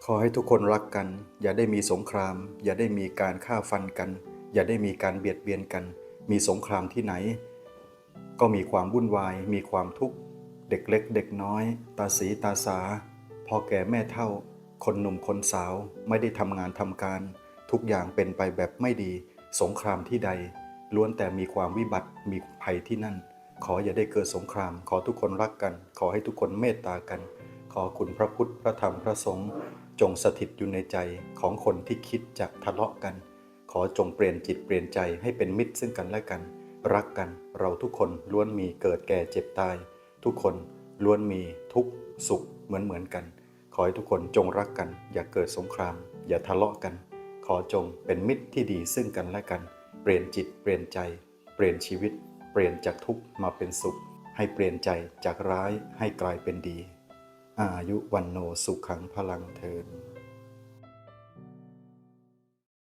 ขอให้ทุกคนรักกันอย่าได้มีสงครามอย่าได้มีการฆ่าฟันกันอย่าได้มีการเบียดเบียนกันมีสงครามที่ไหนก็มีความวุ่นวายมีความทุกข์เด็กเล็กเด็กน้อยตาสีตาสาพ่อแก่แม่เฒ่าคนหนุ่มคนสาวไม่ได้ทำงานทำการทุกอย่างเป็นไปแบบไม่ดีสงครามที่ใดล้วนแต่มีความวิบัติมีภัยที่นั่นขออย่าได้เกิดสงครามขอทุกคนรักกันขอให้ทุกคนเมตตากันขอคุณพระพุทธพระธรรมพระสงฆ์จงสถิตอยู่ในใจของคนที่คิดจะทะเลาะกันขอจงเปลี่ยนจิตเปลี่ยนใจให้เป็นมิตรซึ่งกันและกันรักกันเราทุกคนล้วนมีเกิดแก่เจ็บตายทุกคนล้วนมีทุกข์สุขเหมือนกันขอให้ทุกคนจงรักกันอย่าเกิดสงครามอย่าทะเลาะกันขอจงเป็นมิตรที่ดีซึ่งกันและกันเปลี่ยนจิตเปลี่ยนใจเปลี่ยนชีวิตเปลี่ยนจากทุกข์มาเป็นสุขให้เปลี่ยนใจจากร้ายให้กลายเป็นดีอายุวันโนสุขังพลังเทอญ